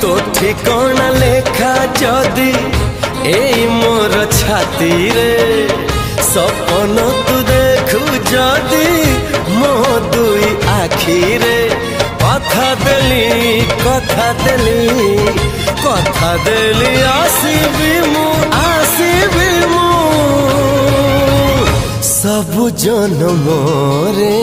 तो ठिकाना लेखा जदी ए मोर छाती रे सपन तू देखु जदी मो दुई आखी रे कथा देली आसीबी मु सब जन्म रे।